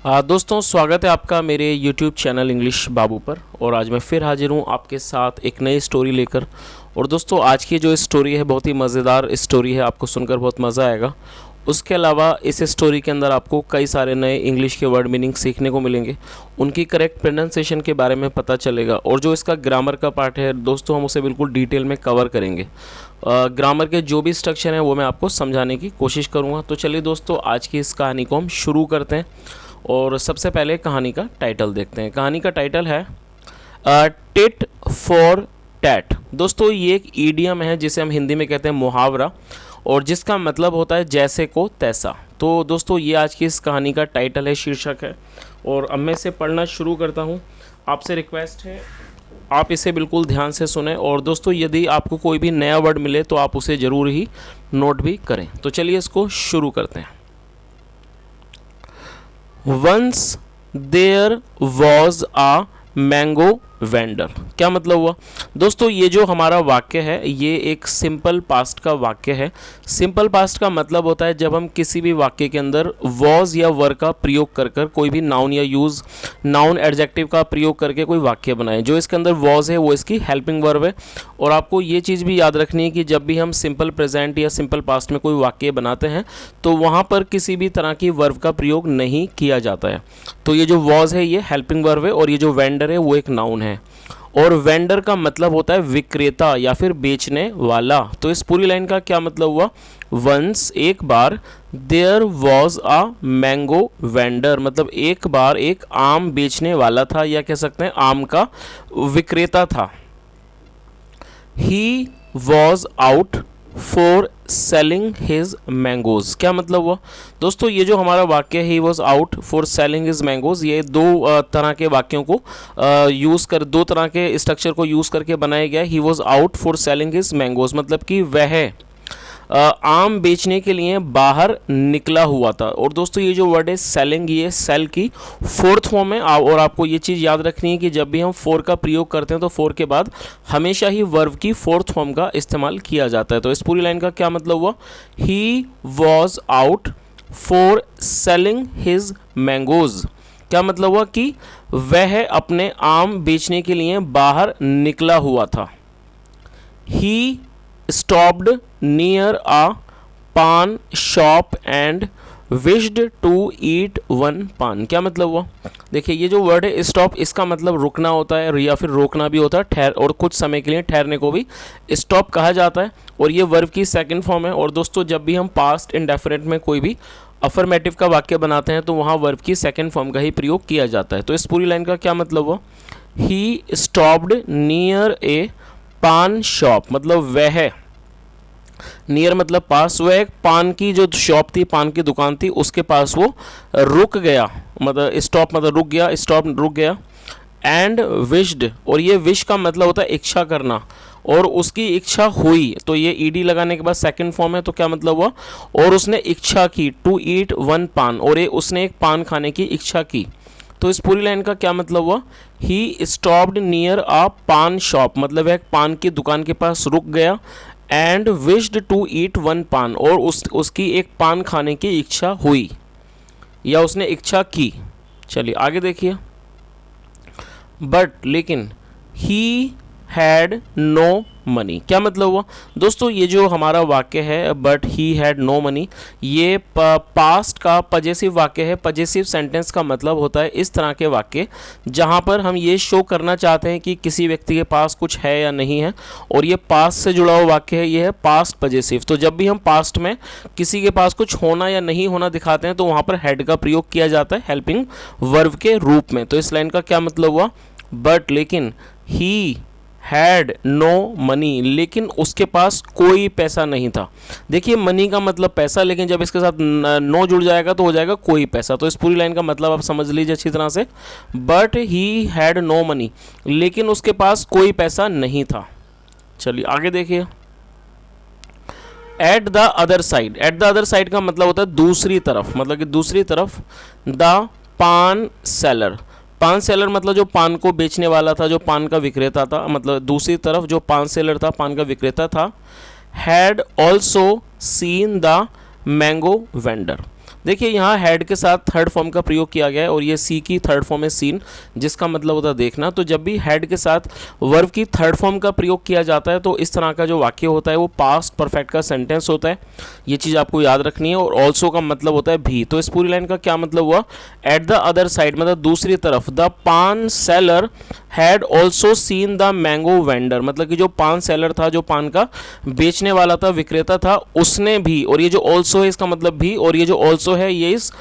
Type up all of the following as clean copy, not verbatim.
दोस्तों स्वागत है आपका मेरे YouTube चैनल इंग्लिश बाबू पर। और आज मैं फिर हाजिर हूँ आपके साथ एक नई स्टोरी लेकर। और दोस्तों आज की जो स्टोरी है बहुत ही मज़ेदार स्टोरी है, आपको सुनकर बहुत मज़ा आएगा। उसके अलावा इस स्टोरी के अंदर आपको कई सारे नए इंग्लिश के वर्ड मीनिंग सीखने को मिलेंगे, उनकी करेक्ट प्रोनाउंसिएशन के बारे में पता चलेगा, और जो इसका ग्रामर का पार्ट है दोस्तों हम उसे बिल्कुल डिटेल में कवर करेंगे। ग्रामर के जो भी स्ट्रक्चर हैं वो मैं आपको समझाने की कोशिश करूँगा। तो चलिए दोस्तों आज की इस कहानी को हम शुरू करते हैं। और सबसे पहले कहानी का टाइटल देखते हैं। कहानी का टाइटल है टिट फॉर टैट। दोस्तों ये एक ईडियम है जिसे हम हिंदी में कहते हैं मुहावरा, और जिसका मतलब होता है जैसे को तैसा। तो दोस्तों ये आज की इस कहानी का टाइटल है, शीर्षक है। और अब मैं इसे पढ़ना शुरू करता हूँ। आपसे रिक्वेस्ट है आप इसे बिल्कुल ध्यान से सुने, और दोस्तों यदि आपको कोई भी नया वर्ड मिले तो आप उसे ज़रूर ही नोट भी करें। तो चलिए इसको शुरू करते हैं। Once there was a mango vendor. क्या मतलब हुआ दोस्तों? ये जो हमारा वाक्य है ये एक सिंपल पास्ट का वाक्य है। सिंपल पास्ट का मतलब होता है जब हम किसी भी वाक्य के अंदर वॉज या वर का प्रयोग कर कर कोई भी नाउन या यूज़ नाउन एडजेक्टिव का प्रयोग करके कोई वाक्य बनाए। जो इसके अंदर वॉज है वो इसकी हेल्पिंग वर्ब है। और आपको ये चीज़ भी याद रखनी है कि जब भी हम सिंपल प्रेजेंट या सिंपल पास्ट में कोई वाक्य बनाते हैं तो वहाँ पर किसी भी तरह की वर्ब का प्रयोग नहीं किया जाता है। तो ये जो वॉज है ये हेल्पिंग वर्ब है, और ये जो वेंडर है वो एक नाउन है। और वेंडर का मतलब होता है विक्रेता या फिर बेचने वाला। तो इस पूरी लाइन का क्या मतलब हुआ? वंस एक बार, there was a mango vendor, मतलब एक बार एक आम बेचने वाला था, या कह सकते हैं आम का विक्रेता था। He was out for selling his mangoes. क्या मतलब हुआ दोस्तों? ये जो हमारा वाक्य है he was out for selling his mangoes, ये दो तरह के वाक्यों को यूज़ कर, दो तरह के स्ट्रक्चर को यूज़ करके बनाया गया। He was out for selling his mangoes मतलब कि वह आम बेचने के लिए बाहर निकला हुआ था। और दोस्तों ये जो वर्ड है सेलिंग, ये सेल की फोर्थ फॉर्म है। और आपको ये चीज़ याद रखनी है कि जब भी हम फोर का प्रयोग करते हैं तो फोर के बाद हमेशा ही वर्ब की फोर्थ फॉर्म का इस्तेमाल किया जाता है। तो इस पूरी लाइन का क्या मतलब हुआ? He was out for selling his mangoes. क्या मतलब हुआ कि वह अपने आम बेचने के लिए बाहर निकला हुआ था। ही stopped near a pan shop and wished to eat one pan। क्या मतलब हुआ? देखिए ये जो वर्ड है स्टॉप, इसका मतलब रुकना होता है या फिर रोकना भी होता है, ठहर, और कुछ समय के लिए ठहरने को भी स्टॉप कहा जाता है। और ये वर्ब की सेकंड फॉर्म है। और दोस्तों जब भी हम पास्ट इंडेफिनिट में कोई भी अफर्मेटिव का वाक्य बनाते हैं तो वहाँ वर्ब की सेकंड फॉर्म का ही प्रयोग किया जाता है। तो इस पूरी लाइन का क्या मतलब हुआ? ही स्टॉप्ड नियर ए पान शॉप, मतलब वह, नियर मतलब पास, वह एक पान की जो शॉप थी, पान की दुकान थी, उसके पास वो रुक गया। मतलब स्टॉप मतलब रुक गया, स्टॉप रुक गया। एंड विश्ड, और ये विश का मतलब होता है इच्छा करना, और उसकी इच्छा हुई। तो ये ईडी लगाने के बाद सेकंड फॉर्म है। तो क्या मतलब हुआ? और उसने इच्छा की, टू ईट वन पान, और ये उसने एक पान खाने की इच्छा की। तो इस पूरी लाइन का क्या मतलब हुआ? ही स्टॉप्ड नियर अ पान शॉप, मतलब वह एक पान की दुकान के पास रुक गया। And wished to eat one paan, और उसकी एक पान खाने की इच्छा हुई या उसने इच्छा की। चलिए आगे देखिए। बट लेकिन ही हैड नो मनी। क्या मतलब हुआ दोस्तों? ये जो हमारा वाक्य है but he had no money, ये पास्ट का पजेसिव वाक्य है। पजेसिव सेंटेंस का मतलब होता है इस तरह के वाक्य जहाँ पर हम ये शो करना चाहते हैं कि किसी व्यक्ति के पास कुछ है या नहीं है, और ये पास्ट से जुड़ा हुआ वाक्य है, ये है पास्ट पजेसिव। तो जब भी हम पास्ट में किसी के पास कुछ होना या नहीं होना दिखाते हैं तो वहाँ पर हैड का प्रयोग किया जाता है हेल्पिंग वर्ब के रूप में। तो इस लाइन का क्या मतलब हुआ? बट लेकिन ही हैड नो मनी, लेकिन उसके पास कोई पैसा नहीं था। देखिए मनी का मतलब पैसा, लेकिन जब इसके साथ नो जुड़ जाएगा तो हो जाएगा कोई पैसा। तो इस पूरी लाइन का मतलब आप समझ लीजिए अच्छी तरह से। But he had no money, लेकिन उसके पास कोई पैसा नहीं था। चलिए आगे देखिए। At the other side, at the other side का मतलब होता है दूसरी तरफ, मतलब कि दूसरी तरफ। द पान सेलर, पान सेलर मतलब जो पान को बेचने वाला था, जो पान का विक्रेता था, मतलब दूसरी तरफ जो पान सेलर था, पान का विक्रेता था। Had also seen the mango vendor, देखिए यहाँ हैड के साथ थर्ड फॉर्म का प्रयोग किया गया है और ये सी की थर्ड फॉर्म है सीन, जिसका मतलब होता है देखना। तो जब भी हैड के साथ वर्ब की थर्ड फॉर्म का प्रयोग किया जाता है तो इस तरह का जो वाक्य होता है वो पास्ट परफेक्ट का सेंटेंस होता है। ये चीज़ आपको याद रखनी है। और ऑल्सो का मतलब होता है भी। तो इस पूरी लाइन का क्या मतलब हुआ, एट द अदर साइड मतलब दूसरी तरफ, the paan seller had also seen the mango vendor, मतलब कि जो पान सेलर था, जो पान का बेचने वाला था, विक्रेता था, उसने भी, और ये जो ऑल्सो है इसका मतलब भी, और ये जो ऑल्सो है ये इस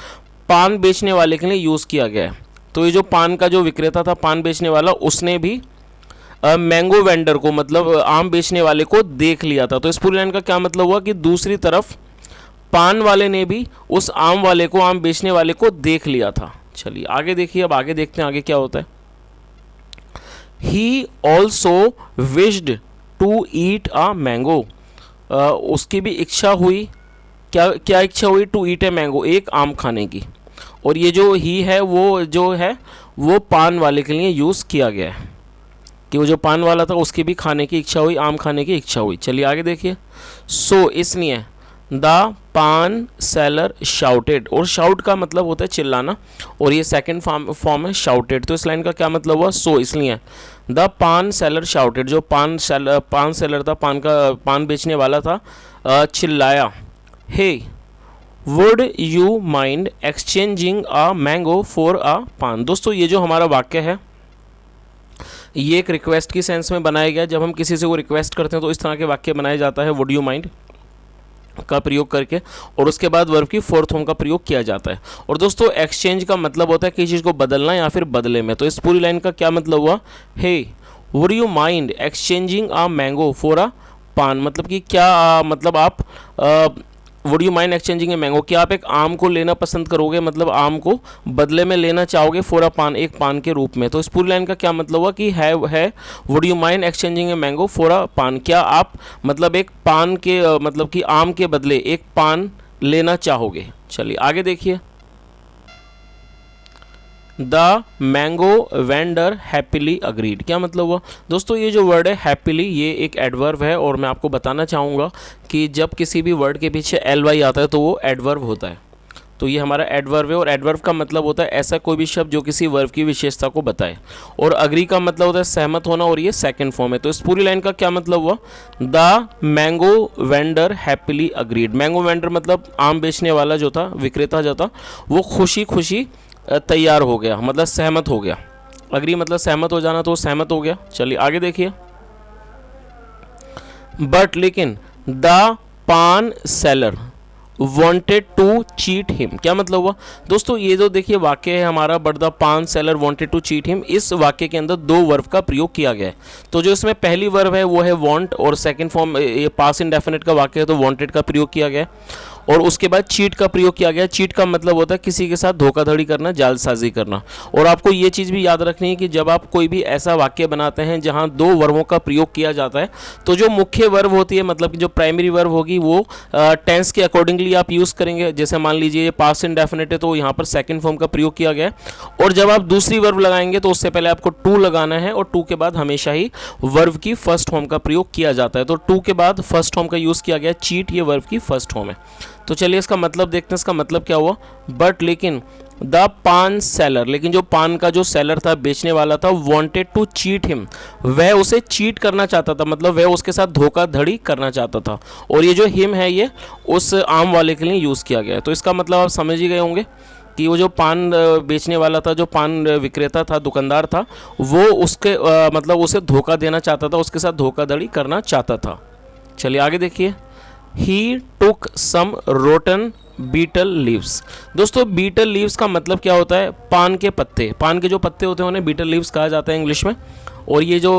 पान बेचने वाले के लिए यूज़ किया गया है। तो ये जो पान का जो विक्रेता था, पान बेचने वाला, उसने भी मैंगो वेंडर को मतलब आम बेचने वाले को देख लिया था। तो इस पूरी लाइन का क्या मतलब हुआ कि दूसरी तरफ पान वाले ने भी उस आम वाले को, आम बेचने वाले को देख लिया था। चलिए आगे देखिए, अब आगे देखते हैं आगे क्या होता है। He also wished to eat a mango, उसकी भी इच्छा हुई, क्या क्या इच्छा हुई, टू ईट ए मैंगो, एक आम खाने की। और ये जो ही है वो जो है वो पान वाले के लिए यूज़ किया गया है कि वो जो पान वाला था उसकी भी खाने की इच्छा हुई, आम खाने की इच्छा हुई। चलिए आगे देखिए। सो इसलिए द पान सेलर शाउटेड, और शाउट का मतलब होता है चिल्लाना, और ये सेकंड फॉर्म है शाउटेड। तो इस लाइन का क्या मतलब हुआ, सो इसलिए द पान सेलर शाउटेड, जो पान सेलर था, पान बेचने वाला था, चिल्लाया, hey would you mind exchanging a mango for a paan. दोस्तों ये जो हमारा वाक्य है ये एक रिक्वेस्ट की सेंस में बनाया गया। जब हम किसी से को रिक्वेस्ट करते हैं तो इस तरह के वाक्य बनाया जाता है, वुड यू माइंड का प्रयोग करके, और उसके बाद वर्ब की फोर्थ फॉर्म का प्रयोग किया जाता है। और दोस्तों एक्सचेंज का मतलब होता है किसी चीज़ को बदलना या फिर बदले में। तो इस पूरी लाइन का क्या मतलब हुआ, hey would you mind exchanging a mango for a paan, मतलब कि क्या मतलब आप would you mind exchanging a mango, क्या आप एक आम को लेना पसंद करोगे, मतलब आम को बदले में लेना चाहोगे, फॉर अ पान, एक पान के रूप में। तो इस पूरी लाइन का क्या मतलब हुआ कि है would you mind exchanging a mango for a पान, क्या आप मतलब एक पान के मतलब कि आम के बदले एक पान लेना चाहोगे। चलिए आगे देखिए। The mango vendor happily agreed, क्या मतलब हुआ दोस्तों, ये जो वर्ड है हैप्पीली, ये एक एडवर्ब है। और मैं आपको बताना चाहूँगा कि जब किसी भी वर्ड के पीछे ly आता है तो वो एडवर्ब होता है। तो ये हमारा एडवर्ब है, और एडवर्ब का मतलब होता है ऐसा कोई भी शब्द जो किसी वर्ब की विशेषता को बताए। और अग्री का मतलब होता है सहमत होना, और ये सेकंड फॉर्म है। तो इस पूरी लाइन का क्या मतलब हुआ, the mango vendor happily agreed. Mango vendor मतलब आम बेचने वाला जो था, विक्रेता जो था, वो खुशी खुशी तैयार हो गया, मतलब सहमत हो गया। अग्री मतलब सहमत हो जाना, तो सहमत हो गया। चलिए आगे देखिए। बट लेकिन the paan seller wanted to cheat him, क्या मतलब हुआ दोस्तों, ये जो देखिए वाक्य है हमारा, but the paan seller wanted to cheat him, इस वाक्य के अंदर दो वर्ब का प्रयोग किया गया है। तो जो इसमें पहली वर्ब है वो है want, और सेकंड फॉर्म ये पास इंडेफिनिट का वाक्य है तो wanted का प्रयोग किया गया है। और उसके बाद चीट का प्रयोग किया गया। चीट का मतलब होता है किसी के साथ धोखाधड़ी करना, जालसाजी करना। और आपको ये चीज़ भी याद रखनी है कि जब आप कोई भी ऐसा वाक्य बनाते हैं जहां दो वर्बों का प्रयोग किया जाता है, तो जो मुख्य वर्ब होती है, मतलब कि जो प्राइमरी वर्ब होगी, वो टेंस के अकॉर्डिंगली आप यूज़ करेंगे। जैसे मान लीजिए ये पास्ट इंडेफिनिट है तो यहाँ पर सेकंड फॉर्म का प्रयोग किया गया है। और जब आप दूसरी वर्ब लगाएंगे तो उससे पहले आपको टू लगाना है, और टू के बाद हमेशा ही वर्ब की फर्स्ट फॉर्म का प्रयोग किया जाता है। तो टू के बाद फर्स्ट फॉर्म का यूज़ किया गया, चीट, ये वर्ब की फर्स्ट फॉर्म है। तो चलिए इसका मतलब देखते हैं, इसका मतलब क्या हुआ, बट लेकिन द पान सेलर, लेकिन जो पान का जो सेलर था, बेचने वाला था, वांटेड टू चीट हिम, वह उसे चीट करना चाहता था, मतलब वह उसके साथ धोखाधड़ी करना चाहता था। और ये जो हिम है ये उस आम वाले के लिए यूज़ किया गया है। तो इसका मतलब आप समझ ही गए होंगे कि वो जो पान बेचने वाला था, जो पान विक्रेता था, दुकानदार था, वो उसके मतलब उसे धोखा देना चाहता था, उसके साथ धोखाधड़ी करना चाहता था। चलिए आगे देखिए। He took some rotten beetle leaves। दोस्तों बीटल लीव्स का मतलब क्या होता है, पान के पत्ते, पान के जो पत्ते होते हैं उन्हें बीटल लीव्स कहा जाता है इंग्लिश में। और ये जो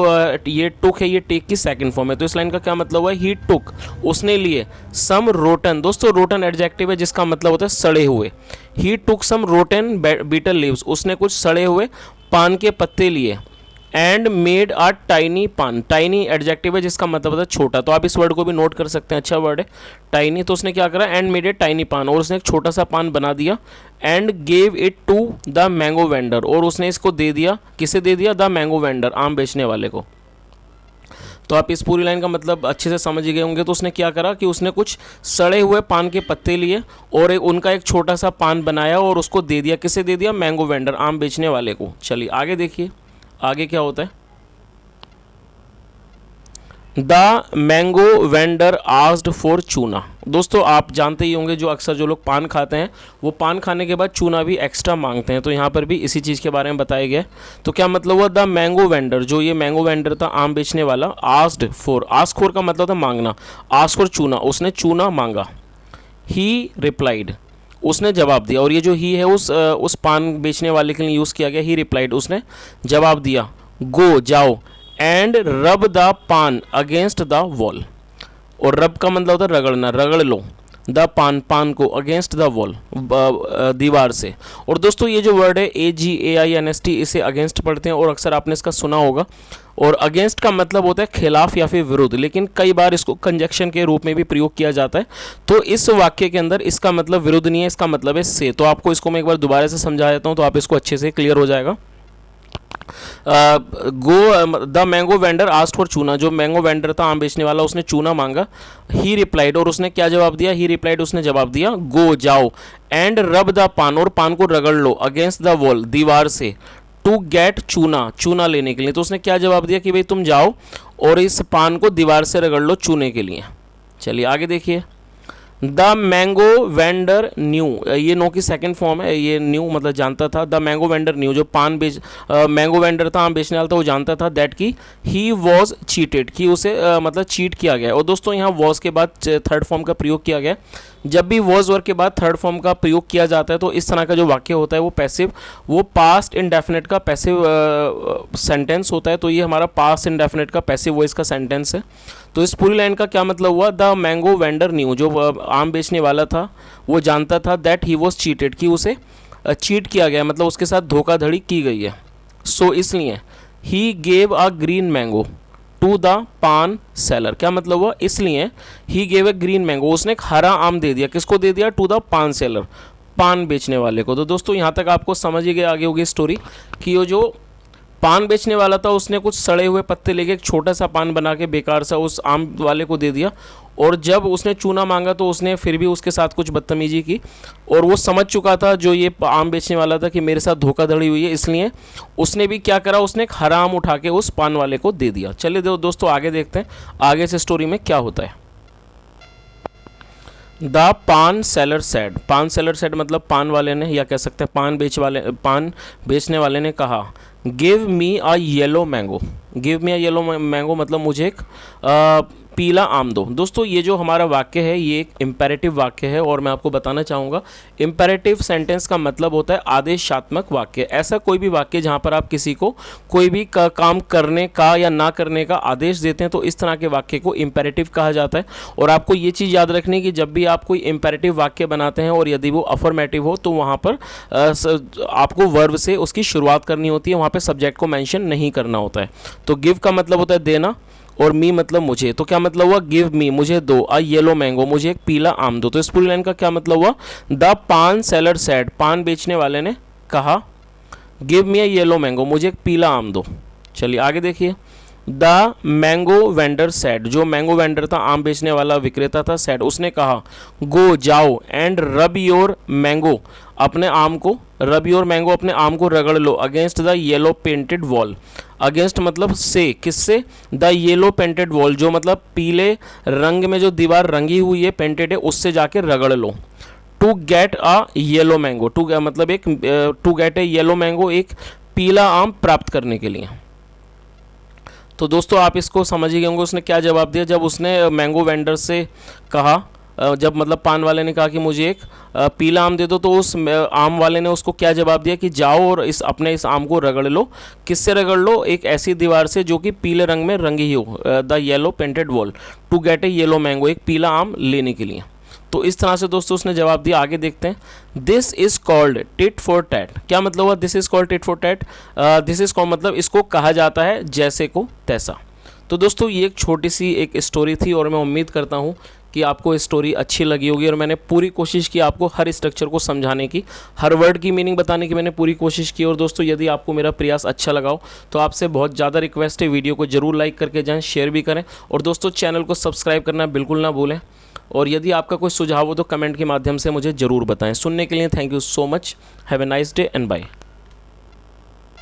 ये टुक है, ये टेक की सेकंड फॉर्म है। तो इस लाइन का क्या मतलब हुआ, ही टुक, उसने लिए, सम रोटन, दोस्तों रोटन एडजेक्टिव है जिसका मतलब होता है सड़े हुए। ही टुक सम रोटन बीटल लीव्स, उसने कुछ सड़े हुए पान के पत्ते लिए। एंड मेड अ टाइनी पान, टाइनी एडजेक्टिव है जिसका मतलब होता है छोटा। तो आप इस वर्ड को भी नोट कर सकते हैं, अच्छा वर्ड है टाइनी। तो उसने क्या करा, एंड मेड ए टाइनी पान, और उसने एक छोटा सा पान बना दिया। And gave it to the mango vendor, और उसने इसको दे दिया, किसे दे दिया, द मैंगो वेंडर, आम बेचने वाले को। तो आप इस पूरी लाइन का मतलब अच्छे से समझ ही गए होंगे। तो उसने क्या करा कि उसने कुछ सड़े हुए पान के पत्ते लिए और उनका एक छोटा सा पान बनाया और उसको दे दिया। किसे दे दिया? मैंगो वेंडर, आम बेचने वाले को। चलिए आगे देखिए, आगे क्या होता है। The mango vendor asked for चूना। दोस्तों आप जानते ही होंगे, जो अक्सर जो लोग पान खाते हैं वो पान खाने के बाद चूना भी एक्स्ट्रा मांगते हैं। तो यहाँ पर भी इसी चीज़ के बारे में बताया गया। तो क्या मतलब हुआ? द मैंगो वेंडर, जो ये मैंगो वेंडर था आम बेचने वाला, आस्क्ड फॉर, आस्क फॉर का मतलब था मांगना, आस्क फॉर चूना, उसने चूना मांगा। ही रिप्लाइड, उसने जवाब दिया। और ये जो ही है उस पान बेचने वाले के लिए यूज़ किया गया। ही रिप्लाइड, उसने जवाब दिया। गो, जाओ, एंड रब द पान अगेंस्ट द वॉल। और रब का मतलब होता है रगड़ना, रगड़ लो। द पान, पान को, अगेंस्ट द वॉल, दीवार से। और दोस्तों ये जो वर्ड है AGAINST, इसे अगेंस्ट पढ़ते हैं और अक्सर आपने इसका सुना होगा। और अगेंस्ट का मतलब होता है खिलाफ या फिर विरुद्ध, लेकिन कई बार इसको कंजक्शन के रूप में भी प्रयोग किया जाता है। तो इस वाक्य के अंदर इसका मतलब विरुद्ध नहीं है, इसका मतलब है से। तो आपको इसको मैं एक बार दोबारा से समझा देता हूँ तो आप इसको अच्छे से क्लियर हो जाएगा। The mango vendor asked for चूना, जो मैंगो वेंडर था आम बेचने वाला, उसने चूना मांगा। ही रिप्लाइड, और उसने क्या जवाब दिया? ही रिप्लाइड, उसने जवाब दिया। गो, जाओ, एंड रब द पान, और पान को रगड़ लो, अगेंस्ट द वॉल, दीवार से, टू गेट चूना, चूना लेने के लिए। तो उसने क्या जवाब दिया कि भाई तुम जाओ और इस पान को दीवार से रगड़ लो चूने के लिए। चलिए आगे देखिए। द मैंगो वेंडर न्यू, ये नो की सेकंड फॉर्म है, ये न्यू मतलब जानता था। द मैंगो वेंडर न्यू, जो पान मैंगो वेंडर था आम बेचने वाला था, वो जानता था दैट की ही वॉज चीटेड, कि उसे मतलब चीट किया गया। और दोस्तों यहाँ वॉज के बाद थर्ड फॉर्म का प्रयोग किया गया। जब भी वॉज वर्ड के बाद थर्ड फॉर्म का प्रयोग किया जाता है तो इस तरह का जो वाक्य होता है वो पैसिव, वो पास्ट इंडेफिनिट का पैसिव सेंटेंस होता है। तो ये हमारा पास्ट इंडेफिनिट का पैसिव वॉइस का सेंटेंस है। तो इस पूरी लाइन का क्या मतलब हुआ? द मैंगो वेंडर न्यू, जो आम बेचने वाला था वो जानता था दैट ही वॉज चीटेड, कि उसे चीट किया गया, मतलब उसके साथ धोखाधड़ी की गई है। सो इसलिए he gave a green mango to the paan seller. क्या मतलब हुआ? इसलिए he gave a green mango, उसने एक हरा आम दे दिया। किसको दे दिया? टू द पान सेलर, पान बेचने वाले को। तो दोस्तों यहाँ तक आपको समझ ही गया आगे होगी स्टोरी कि वो जो पान बेचने वाला था उसने कुछ सड़े हुए पत्ते लेके एक छोटा सा पान बना के बेकार सा उस आम वाले को दे दिया। और जब उसने चूना मांगा तो उसने फिर भी उसके साथ कुछ बदतमीजी की। और वो समझ चुका था जो ये आम बेचने वाला था कि मेरे साथ धोखाधड़ी हुई है, इसलिए उसने भी क्या करा, उसने एक हरा आम उठा के उस पान वाले को दे दिया। चलिए दोस्तों आगे देखते हैं आगे से स्टोरी में क्या होता है। द पान सेलर सेड, पान सेलर सेड मतलब पान वाले ने, या कह सकते हैं पान बेचने वाले ने कहा, गिव मी अ येलो मैंगो। गिव मी अ येलो मैंगो मतलब मुझे एक पीला आम दो। दोस्तों ये जो हमारा वाक्य है ये एक इम्पेरेटिव वाक्य है और मैं आपको बताना चाहूँगा इम्पेरेटिव सेंटेंस का मतलब होता है आदेशात्मक वाक्य। ऐसा कोई भी वाक्य जहाँ पर आप किसी को कोई भी काम करने का या ना करने का आदेश देते हैं तो इस तरह के वाक्य को इम्पेरेटिव कहा जाता है। और आपको ये चीज़ याद रखनी है कि जब भी आप कोई इम्पेरेटिव वाक्य बनाते हैं और यदि वो अफर्मेटिव हो तो वहाँ पर आपको वर्ब से उसकी शुरुआत करनी होती है, वहाँ पर सब्जेक्ट को मैंशन नहीं करना होता है। तो गिव का मतलब होता है देना और मी मतलब मुझे। तो क्या मतलब हुआ? गिव मी, मुझे दो, अ येलो मैंगो, मुझे एक पीला आम दो। तो इस पूरी लाइन का क्या मतलब हुआ? द पान सेलर सेड, पान बेचने वाले ने कहा, गिव मी अ येलो मैंगो, मुझे एक पीला आम दो। चलिए आगे देखिए। द मैंगो वेंडर सेड, जो मैंगो वेंडर था आम बेचने वाला विक्रेता था, सेड उसने कहा, गो जाओ, एंड रब योर मैंगो, अपने आम को, रब योर मैंगो अपने आम को रगड़ लो, against the yellow painted wall. Against मतलब से, किससे? द येलो पेंटेड वॉल, जो मतलब पीले रंग में जो दीवार रंगी हुई है पेंटेड है उससे जाके रगड़ लो। To get a yellow mango, to मतलब एक to get a yellow mango, एक पीला आम प्राप्त करने के लिए। तो दोस्तों आप इसको समझ ही गए होंगे उसने क्या जवाब दिया जब उसने मैंगो वेंडर से कहा, जब मतलब पान वाले ने कहा कि मुझे एक पीला आम दे दो, तो उस आम वाले ने उसको क्या जवाब दिया कि जाओ और इस आम को रगड़ लो। किससे रगड़ लो? एक ऐसी दीवार से जो कि पीले रंग में रंगी हो, the yellow painted wall, to get a yellow mango, एक पीला आम लेने के लिए। तो इस तरह से दोस्तों उसने जवाब दिया। आगे देखते हैं। This is called tit for tat. क्या मतलब हुआ this is called tit for tat? This is called मतलब इसको कहा जाता है जैसे को तैसा। तो दोस्तों ये एक छोटी सी एक स्टोरी थी और मैं उम्मीद करता हूँ कि आपको स्टोरी अच्छी लगी होगी और मैंने पूरी कोशिश की आपको हर स्ट्रक्चर को समझाने की, हर वर्ड की मीनिंग बताने की मैंने पूरी कोशिश की। और दोस्तों यदि आपको मेरा प्रयास अच्छा लगा हो तो आपसे बहुत ज़्यादा रिक्वेस्ट है, वीडियो को जरूर लाइक करके जाएँ, शेयर भी करें और दोस्तों चैनल को सब्सक्राइब करना बिल्कुल ना भूलें। और यदि आपका कोई सुझाव हो तो कमेंट के माध्यम से मुझे ज़रूर बताएं। सुनने के लिए thank you so much. Have a nice day and bye.